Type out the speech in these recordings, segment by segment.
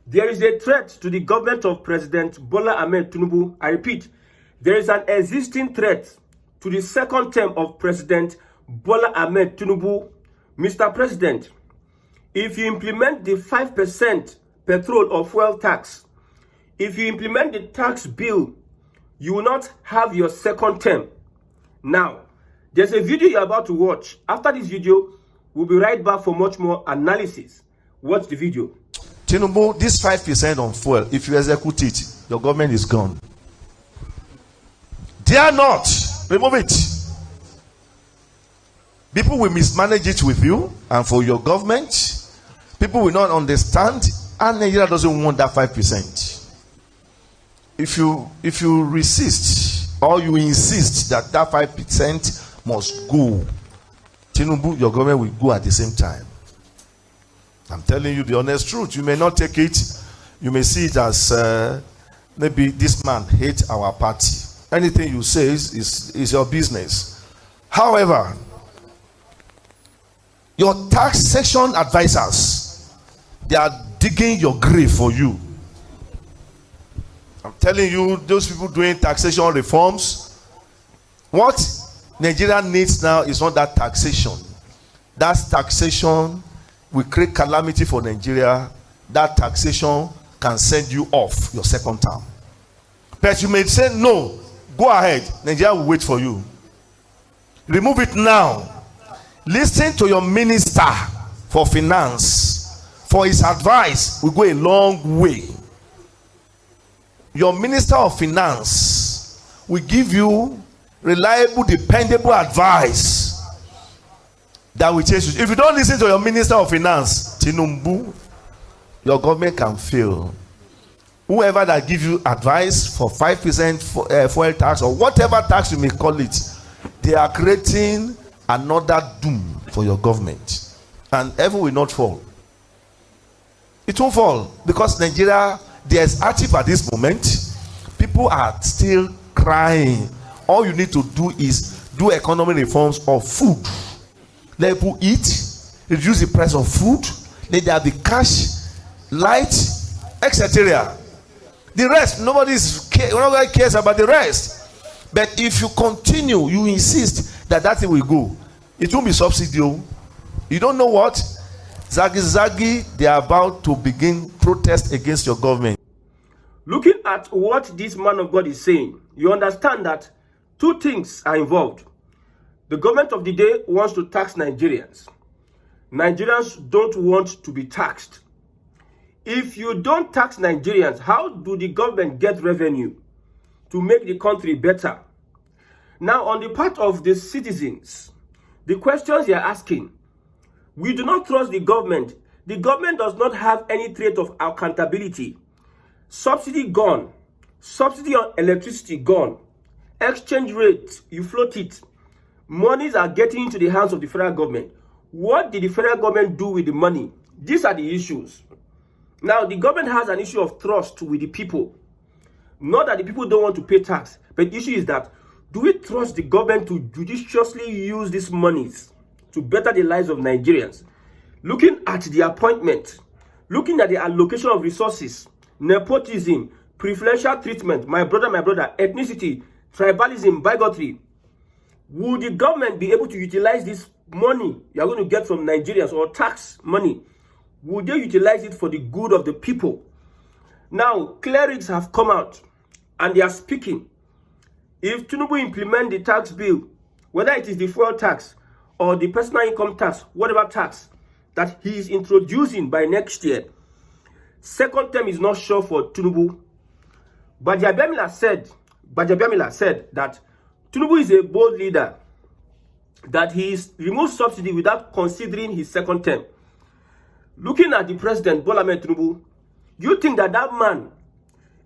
There is a threat to the government of President Bola Ahmed Tinubu. I repeat, there is an existing threat to the second term of President Bola Ahmed Tinubu. Mr. President, if you implement the 5% petrol or fuel tax, if you implement the tax bill, you will not have your second term. Now, there's a video you're about to watch. After this video, we'll be right back for much more analysis. Watch the video. Tinubu, this 5% on fuel, if you execute it, your government is gone. Dare not remove it. People will mismanage it with you and for your government. People will not understand, and Nigeria doesn't want that 5%. If you resist or you insist that 5% must go, Tinubu, your government will go at the same time. I'm telling you the honest truth. You may not take it. You may see it as maybe this man hates our party. Anything you say is your business. However, your taxation advisors, they are digging your grave for you. I'm telling you, those people doing taxation reforms, what Nigeria needs now is not that taxation. That taxation will create calamity for Nigeria. That taxation can send you off your second term. But you may say, no, go ahead. Nigeria will wait for you. Remove it now. Listen to your minister for finance. For his advice will go a long way. Your minister of finance will give you reliable, dependable advice that will change you. If you don't listen to your minister of finance, Tinubu, your government can fail. Whoever that gives you advice for 5% fuel tax or whatever tax you may call it, they are creating another doom for your government. And heaven will not fall. It won't fall because Nigeria, there's active at this moment. People are still crying. All you need to do is do economic reforms of food. Let people eat, reduce the price of food, let there be cash, light, etc. The rest, nobody cares about the rest. But if you continue, you insist that thing will go, it won't be subsidy. You don't know what? Zagi, they are about to begin protest against your government. Looking at what this man of God is saying, you understand that two things are involved. The government of the day wants to tax Nigerians. Nigerians don't want to be taxed. If you don't tax Nigerians, how do the government get revenue to make the country better? Now, on the part of the citizens, the questions they are asking, we do not trust the government. The government does not have any trait of accountability. Subsidy gone. Subsidy on electricity gone. Exchange rate, you float it. Monies are getting into the hands of the federal government. What did the federal government do with the money? These are the issues. Now, the government has an issue of trust with the people. Not that the people don't want to pay tax, but the issue is that, do we trust the government to judiciously use these monies to better the lives of Nigerians? Looking at the appointment, looking at the allocation of resources, nepotism, preferential treatment, my brother, ethnicity, tribalism, bigotry, would the government be able to utilize this money you are going to get from Nigerians or tax money? Would they utilize it for the good of the people? Now, clerics have come out and they are speaking. If Tinubu implement the tax bill, whether it is the fuel tax or the personal income tax, whatever tax that he is introducing by next year, second term is not sure for Tinubu. Gbajabiamila said that Tinubu is a bold leader, that he removed subsidy without considering his second term. Looking at the president, Bola Ahmed Tinubu, you think that man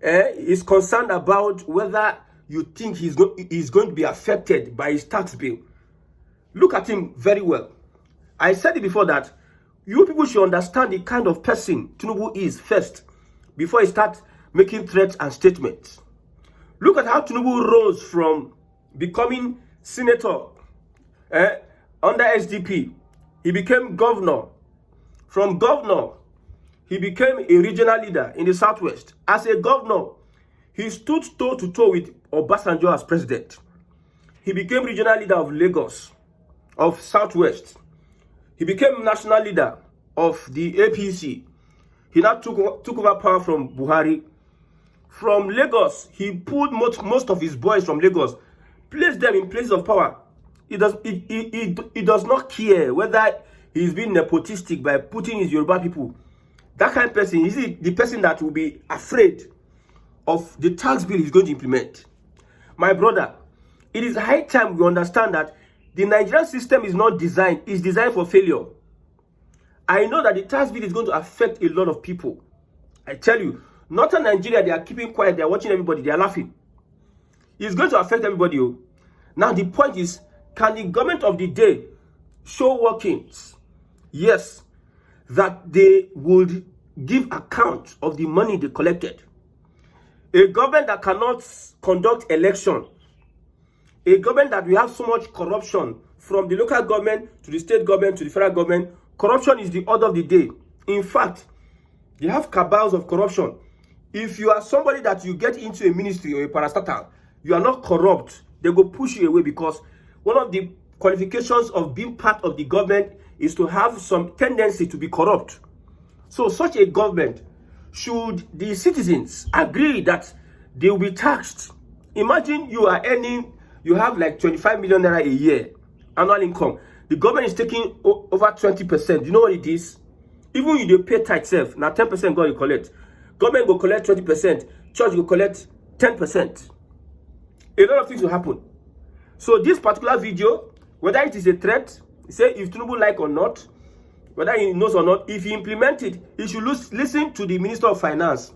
is concerned about whether you think he's going to be affected by his tax bill? Look at him very well. I said it before that you people should understand the kind of person Tinubu is first, before he starts making threats and statements. Look at how Tinubu rose from becoming senator under SDP. He became governor. From governor, he became a regional leader in the Southwest. As a governor, he stood toe to toe with Obasanjo as president. He became regional leader of Lagos, of Southwest. He became national leader of the APC. He now took over power from Buhari. From Lagos, he pulled most of his boys from Lagos, placed them in places of power. He does not care whether he's being nepotistic by putting his Yoruba people. That kind of person is the person that will be afraid of the tax bill he's going to implement. My brother, it is high time we understand that the Nigerian system is not designed, it's designed for failure. I know that the tax bill is going to affect a lot of people. I tell you, Northern Nigeria, they are keeping quiet, they are watching everybody, they are laughing. It's going to affect everybody. Now the point is, can the government of the day show workings? Yes, that they would give account of the money they collected. A government that cannot conduct election, a government that we have so much corruption from the local government to the state government to the federal government. Corruption is the order of the day. In fact, they have cabals of corruption. If you are somebody that you get into a ministry or a parastatal, you are not corrupt, they go push you away, because one of the qualifications of being part of the government is to have some tendency to be corrupt. So such a government, should the citizens agree that they will be taxed? Imagine you are earning, you have like 25 million naira a year annual income. The government is taking over 20%. You know what it is? Even you pay tax self, now 10% go you collect. Government will collect 20%, church will collect 10%. A lot of things will happen. So this particular video, whether it is a threat, say if Tinubu like or not, whether he knows or not, if he implement it, he should listen to the Minister of Finance.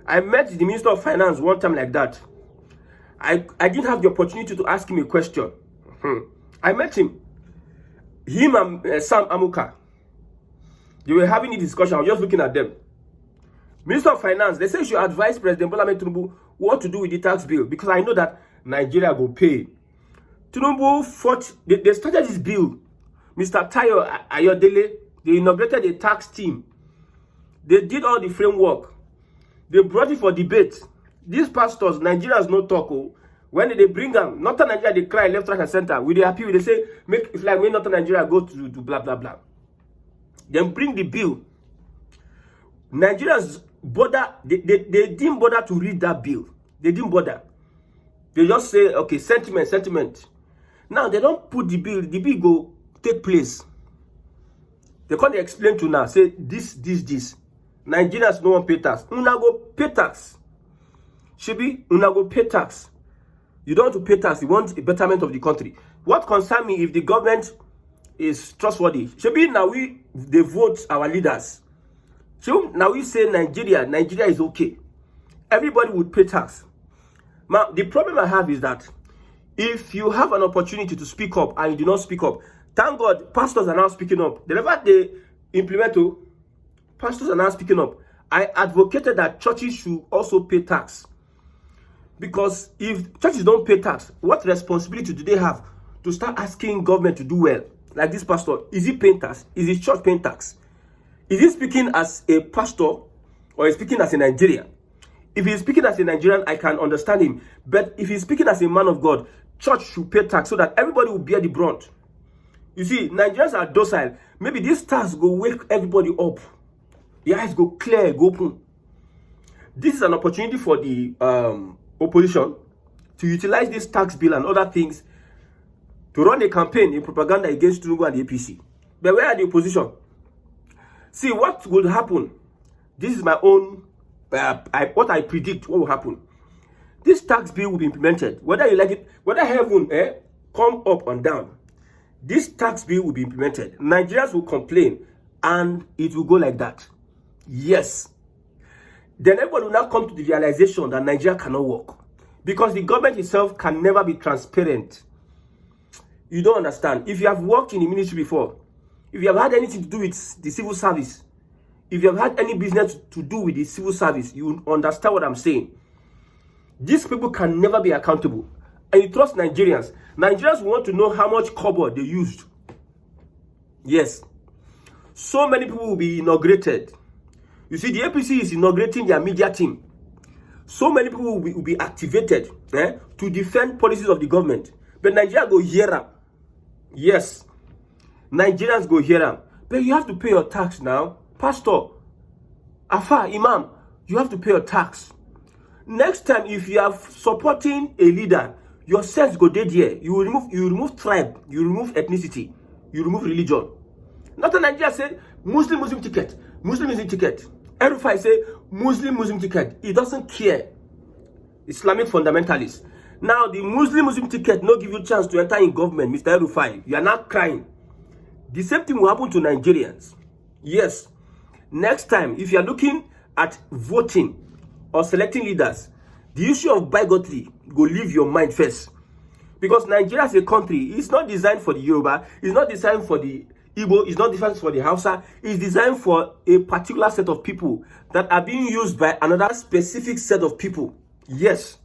I met the Minister of Finance one time like that. I didn't have the opportunity to ask him a question. I met him. Him and Sam Amuka. They were having a discussion. I was just looking at them. Minister of Finance, they say you should advise President Bola Tinubu what to do with the tax bill, because I know that Nigeria will pay. Tinubu fought, they started this bill. Mr. Tayo Ayodele, they inaugurated a tax team. They did all the framework. They brought it for debate. These pastors, Nigerians no talk. When they bring them, Northern Nigeria, they cry left, right, and center. We they happy, they say, make it's like when Northern Nigeria go to blah, blah, blah. Then bring the bill. Nigerians bother, they didn't bother to read that bill. They didn't bother. They just say, okay, sentiment. Now, they don't put the bill go take place. They can't explain to now, say, this. Nigerians no one pay tax. Una go pay tax. Shebi, una go pay tax. You don't want to pay tax, you want a betterment of the country. What concerns me if the government is trustworthy? Shebi, now they vote our leaders. So now we say Nigeria is okay. Everybody would pay tax. Now, the problem I have is that if you have an opportunity to speak up and you do not speak up, thank God, pastors are now speaking up. Whenever they implement, pastors are now speaking up. I advocated that churches should also pay tax. Because if churches don't pay tax, what responsibility do they have to start asking government to do well? Like this pastor, is he paying tax? Is his church paying tax? Is he speaking as a pastor or is he speaking as a Nigerian? If he's speaking as a Nigerian, I can understand him. But if he's speaking as a man of God, church should pay tax so that everybody will bear the brunt. You see, Nigerians are docile. Maybe this tax go wake everybody up. The eyes go clear, go open. This is an opportunity for the opposition to utilize this tax bill and other things to run a campaign in propaganda against Tinubu and the APC. But where are the opposition? See, what will happen? This is my own, what I predict what will happen. This tax bill will be implemented. Whether you like it, whether heaven come up and down, this tax bill will be implemented. Nigerians will complain and it will go like that. Yes. Then everybody will now come to the realization that Nigeria cannot work. Because the government itself can never be transparent. You don't understand. If you have worked in the ministry before, if you have had anything to do with the civil service, if you have had any business to do with the civil service, you understand what I'm saying. These people can never be accountable. And you trust Nigerians. Nigerians want to know how much kobo they used. Yes. So many people will be inaugurated. You see, the APC is inaugurating their media team. So many people will be activated to defend policies of the government. But Nigeria go hear them. Yes. Nigerians go hear them. But you have to pay your tax now. Pastor, Afa, Imam, you have to pay your tax. Next time, if you are supporting a leader, your sense go dead here. You remove tribe, you remove ethnicity, you remove religion. Not a Nigeria say Muslim ticket, Muslim ticket. Erufai say Muslim ticket. He doesn't care. Islamic fundamentalist. Now the Muslim ticket no give you chance to enter in government, Mr. Erufai. You are not crying. The same thing will happen to Nigerians. Yes. Next time, if you are looking at voting or selecting leaders, the issue of bigotry go leave your mind first. Because Nigeria as a country is not designed for the Yoruba, it's not designed for the Igbo, it's not designed for the Hausa, it's designed for a particular set of people that are being used by another specific set of people. Yes.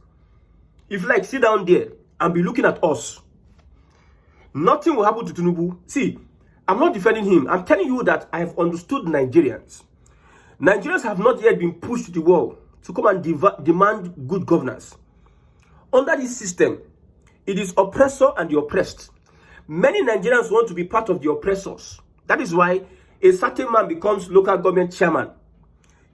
If you like, sit down there and be looking at us. Nothing will happen to Tinubu. See, I'm not defending him. I'm telling you that I have understood Nigerians. Nigerians have not yet been pushed to the wall to come and demand good governance. Under this system, it is oppressor and the oppressed. Many Nigerians want to be part of the oppressors. That is why a certain man becomes local government chairman.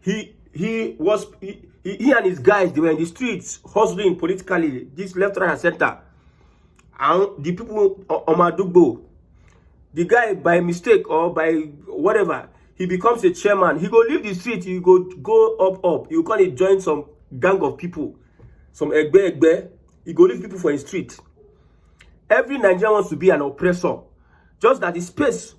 He and his guys, they were in the streets hustling politically, this left, right, and center. And the people, Omadugbo, the guy by mistake or by whatever, he becomes a chairman. He go leave the street, he go up. He will come and join some gang of people, some egbe. He go leave people for his street. Every Nigerian wants to be an oppressor. Just that the space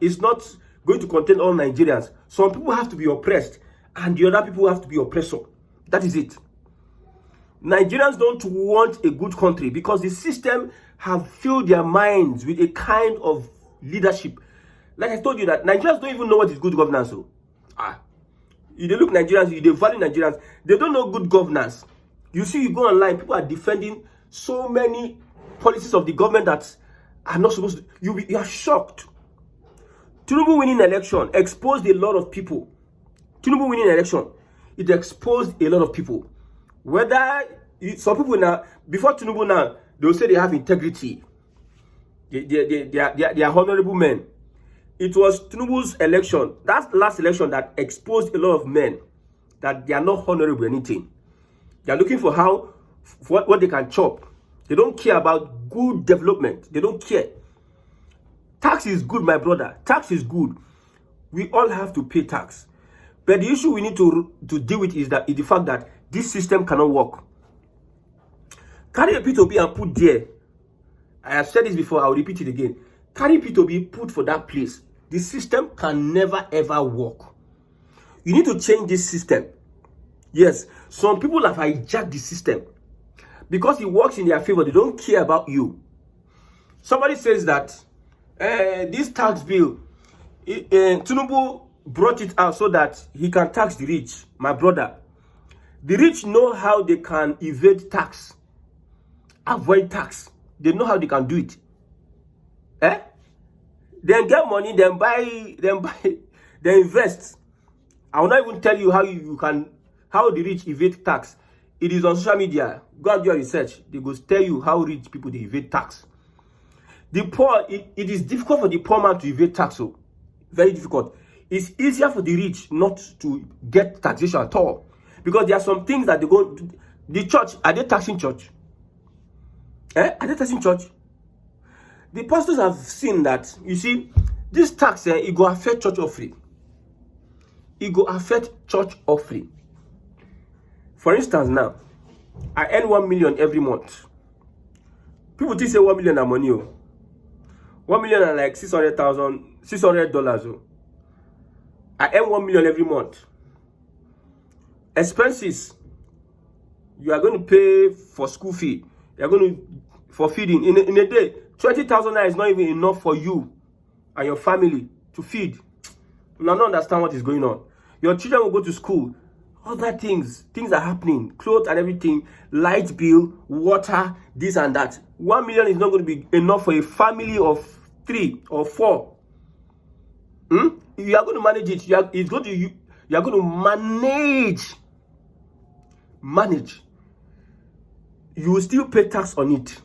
is not going to contain all Nigerians. Some people have to be oppressed, and the other people have to be oppressor. That is it. Nigerians don't want a good country because the system have filled their minds with a kind of leadership. Like I told you that Nigerians don't even know what is good governance. So, if they look Nigerians, if they value Nigerians, they don't know good governance. You see, you go online, people are defending so many policies of the government that are not supposed to. You are shocked. Tinubu winning election exposed a lot of people. Tinubu winning election, it exposed a lot of people. Whether some people now, before Tinubu now, they will say they have integrity. They are honorable men. It was Tinubu's election, that last election, that exposed a lot of men that they are not honorable anything. They are looking for what they can chop. They don't care about good development. They don't care. Tax is good, my brother. Tax is good. We all have to pay tax. But the issue we need to deal with is the fact that this system cannot work. Carry a P2B and put there. I have said this before, I will repeat it again. Carry P2B, put for that place. The system can never ever work. You need to change this system. Yes, some people have hijacked the system. Because it works in their favor, they don't care about you. Somebody says that this tax bill, Tinubu brought it out so that he can tax the rich. My brother, the rich know how they can evade tax, avoid tax. They know how they can do it. Then get money, then buy, then invest. I will not even tell you how the rich evade tax. It is on social media. Go and do your research. They go tell you how rich people they evade tax. The poor, it is difficult for the poor man to evade tax. So very difficult. It's easier for the rich not to get taxation at all. Because there are some things that they go to the church. Are they taxing church? Are they taxing church? The pastors have seen that, you see, this tax, it go affect church offering. It go affect church offering. For instance, now, I earn 1 million every month. People think say 1 million are money. 1 million are like $600,000. I earn 1 million every month. Expenses, you are going to pay for school fee. You are going to for feeding in a day. 20,000 is not even enough for you and your family to feed. You don't understand what is going on. Your children will go to school. Other things are happening. Clothes and everything. Light bill, water, this and that. 1 million is not going to be enough for a family of 3 or 4. You are going to manage it. You are going to manage. You will still pay tax on it.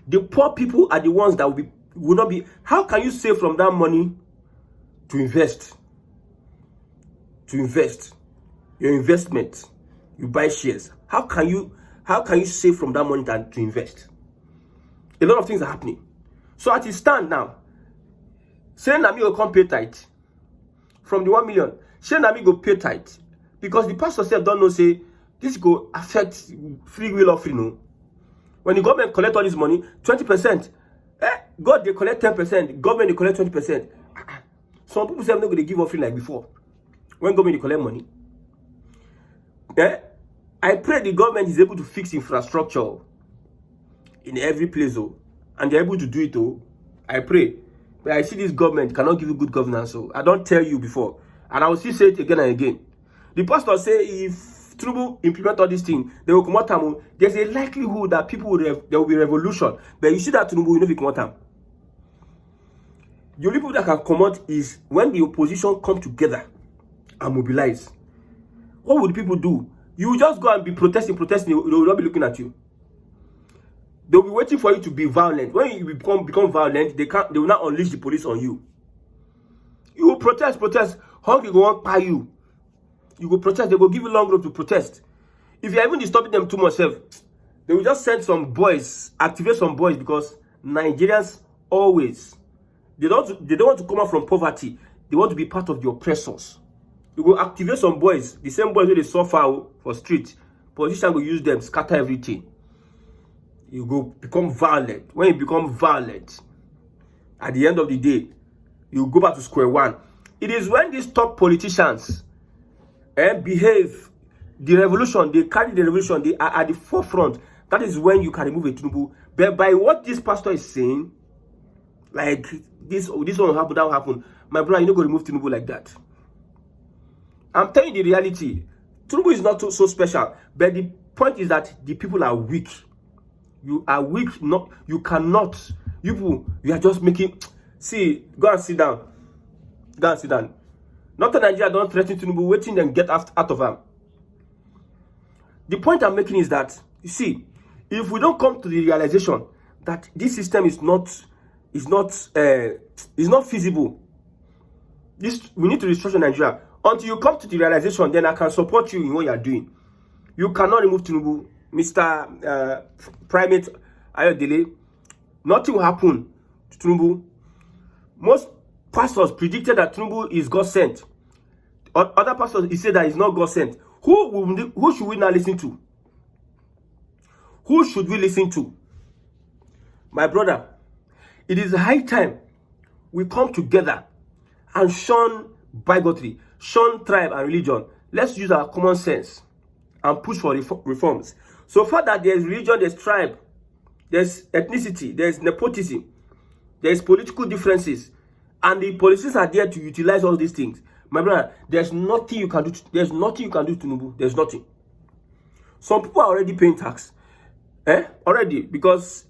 The poor people are the ones that will not be. How can you save from that money to invest? Your investment, you buy shares. How can you save from that money than to invest? A lot of things are happening. So as it stand now, say Nami will come pay tithe from the 1 million. Say Nami go pay tithe because the pastor self don't know say this go affect free will offering. No. When the government collect all this money, 20%, God they collect 10%, government they collect 20%. Some people say I'm not going to give offering like before. When government they collect money, I pray the government is able to fix infrastructure in every place, and they're able to do it. I pray, but I see this government cannot give you good governance. So I don't tell you before, and I will still say it again and again. The pastor say if Tinubu implement all these things, they will come out time. There's a likelihood that there will be revolution. But you see that Tinubu, you know, come out time. The only people that can come out is when the opposition come together and mobilize. What would people do? You will just go and be protesting. They will not be looking at you. They will be waiting for you to be violent. When you become violent, they will not unleash the police on you. You will protest. Hungry go on by you. You will protest. They will give you long rope to protest. If you are even disturbing them too much, they will just send some boys, activate some boys, because Nigerians always they don't want to come out from poverty. They want to be part of the oppressors. You go activate some boys, the same boys who they suffer for street. Politicians will use them, scatter everything. You go become violent. When you become violent, at the end of the day, you go back to square one. It is when these top politicians behave the revolution, they carry the revolution, they are at the forefront. That is when you can remove a Tinubu. But by what this pastor is saying, like this one happen, that will happen. My brother, you don't go remove Tinubu like that. I'm telling you the reality. Tinubu is not so special. But the point is that the people are weak. You are weak. You cannot. You are just making. See, go and sit down. Not that Nigeria don't threaten Tinubu, waiting then get out of him. The point I'm making is that, you see, if we don't come to the realization that this system is not feasible, we need to restructure Nigeria. Until you come to the realization, then I can support you in what you are doing. You cannot remove Tinubu, Mr. Primate Ayodele. Nothing will happen to Tinubu. Most pastors predicted that Tinubu is God sent. Other pastors, he said that he's not God sent. Who should we now listen to? Who should we listen to? My brother, it is high time we come together and shun bigotry, shun tribe and religion. Let's use our common sense and push for reforms. So far that there's religion, there's tribe, there's ethnicity, there's nepotism, there's political differences, and the politicians are there to utilize all these things. My brother, there's nothing you can do. There's nothing you can do to Tinubu. There's nothing. Some people are already paying tax. Already, because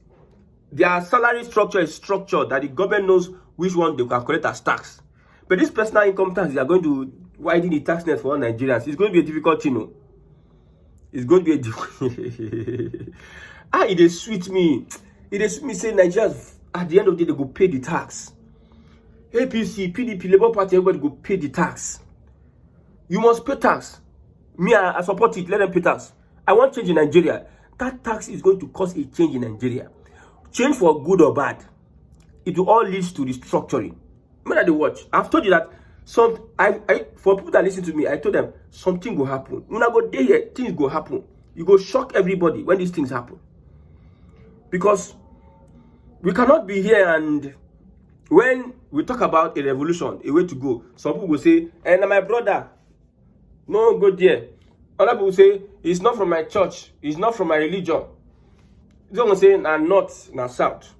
their salary structure is structured that the government knows which one they can collect as tax. But this personal income tax, they are going to widen the tax net for all Nigerians. It's going to be a difficult thing, no? It's going to be a difficult. It is sweet me. It is sweet me say Nigerians at the end of the day they go pay the tax. APC, PDP, Labour Party, everybody go pay the tax. You must pay tax. Me, I support it. Let them pay tax. I want change in Nigeria. That tax is going to cause a change in Nigeria. Change for good or bad. It will all lead to restructuring. When I watch, I've told you that for people that listen to me, I told them something will happen. When I go there, things go happen. You go shock everybody when these things happen. Because we cannot be here and when we talk about a revolution, a way to go, some people will say, and my brother, no go there. Other people will say, it's not from my church, it's not from my religion. Some will say, I'm north, not south.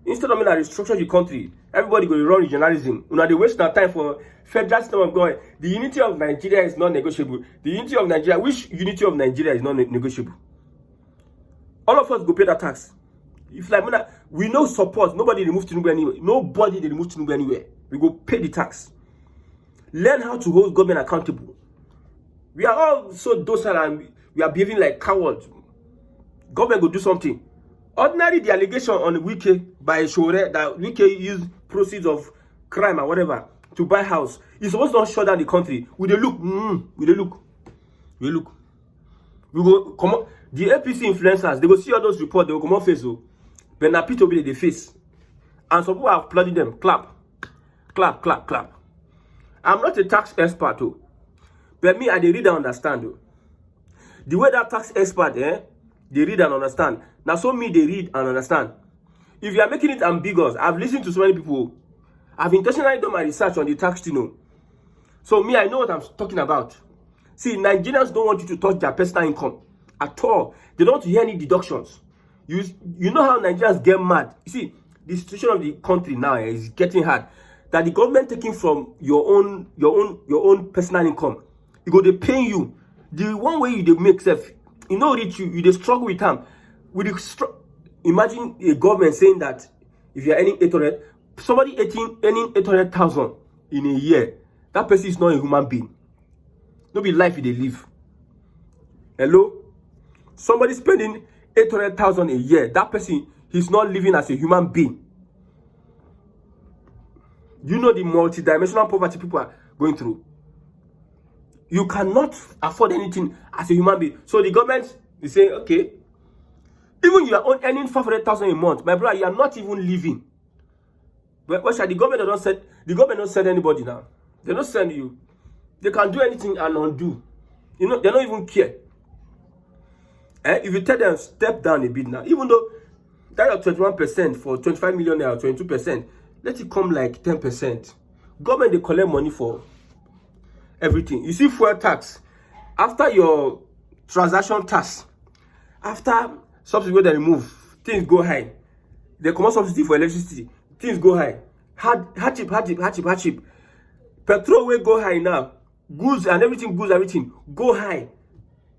Instead of me to restructure the country, everybody go to run regionalism. They waste their time for federal system of government. The unity of Nigeria is not negotiable. The unity of Nigeria, which unity of Nigeria is not negotiable? All of us go pay that tax. If like we no support, nobody remove Tinubu anywhere. Nobody they remove Tinubu anywhere. We go pay the tax. Learn how to hold government accountable. We are all so docile and we are behaving like cowards. Government will do something. Ordinarily, the allegation on Wike by Shore that Wike used proceeds of crime or whatever to buy house is supposed to not shut down the country. We look. We go come on. The APC influencers, they go see all those reports, they will come on face. But now Peter will they face. And some people are applauding them. Clap. Clap, clap, clap. I'm not a tax expert, though. But me, I read and understand, though. The way that tax expert, they read and understand. Now, so me, they read and understand. If you are making it ambiguous, I've listened to so many people. I've intentionally done my research on the tax, So me, I know what I'm talking about. See, Nigerians don't want you to touch their personal income at all. They don't want to hear any deductions. You know how Nigerians get mad. You see, the situation of the country now is getting hard. That the government taking from your own personal income, it go they pay you. The one way you they make self, you know, reach you they struggle with them. Imagine a government saying that if you're earning 800, somebody earning 800,000 in a year, that person is not a human being. No be life they live. Hello? Somebody spending 800,000 a year, that person, he's not living as a human being. You know the multi-dimensional poverty people are going through. You cannot afford anything as a human being. So the government is saying, okay, even you are earning 500,000 a month, my brother, you are not even living. But what shall the government don't send? The government don't send anybody now. They don't send you. They can do anything and undo. You know, they don't even care. If you tell them step down a bit now, even though that 21% for 25 million naira, 22%, let it come like 10%. Government, they collect money for everything. You see fuel tax. After your transaction tax, after subsidy they remove, things go high. They come out subsidy for electricity, things go high. Hardship. Petrol will go high now. Goods and everything go high.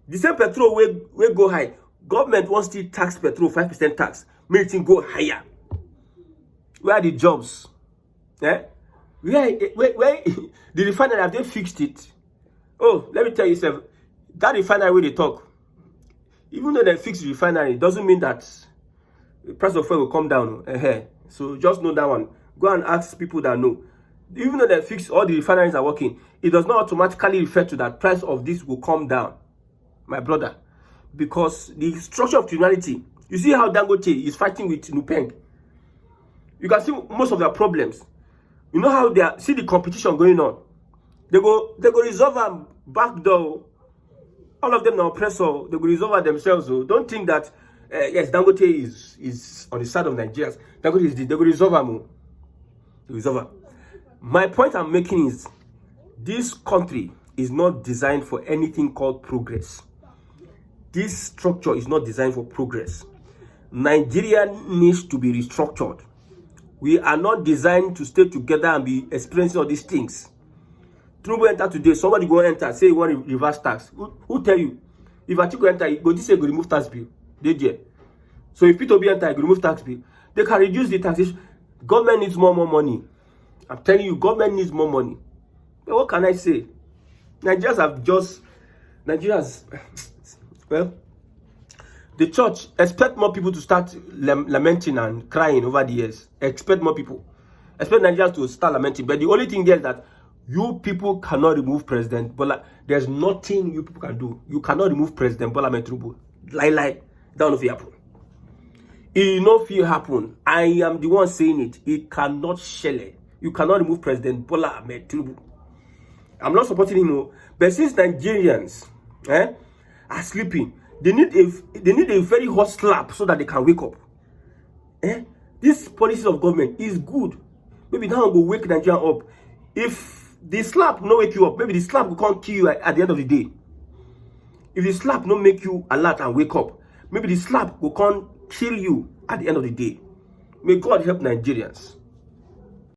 The same petrol will go high. Government wants to tax petrol 5% tax, make it go higher. Where are the jobs? Where the refinery, have they fixed it? Oh, let me tell you something. That refinery where they talk, even though they fix the refinery, doesn't mean that the price of fuel will come down. So just know that one. Go and ask people that know. Even though they fix all the refineries are working, it does not automatically refer to that price of this will come down, my brother. Because the structure of criminality, you see how Dangote is fighting with Nupeng. You can see most of their problems. You know how they are, see the competition going on. They go resolve them back door. All of them are oppressor. They go resolve themselves. So don't think that yes, Dangote is on the side of Nigerians. Dangote is they go resolve them. Resolve them. My point I'm making is this country is not designed for anything called progress. This structure is not designed for progress. Nigeria needs to be restructured. We are not designed to stay together and be experiencing all these things. Tinubu enter today, somebody go enter, say you want to reverse tax. Who tell you? If Atiku enter, go this say go remove tax bill. They there. So if P2B enter, go remove tax bill. They can reduce the taxation. Government needs more money. I'm telling you, government needs more money. But what can I say? Nigerians, well, the church expect more people to start lamenting and crying over the years. Expect more people. Expect Nigerians to start lamenting. But the only thing there is that you people cannot remove President Bola. There's nothing you people can do. You cannot remove President Bola Tinubu. Lie. That will not happen. It will not happen. I am the one saying it. It cannot shell. You cannot remove President Bola Tinubu. I'm not supporting him, but since Nigerians are sleeping, they need a very hot slap so that they can wake up. This policy of government is good. Maybe now will wake Nigeria up. If the slap no wake you up, maybe the slap will come kill you at the end of the day. If the slap no make you alert and wake up, maybe the slap will come kill you at the end of the day. May God help Nigerians.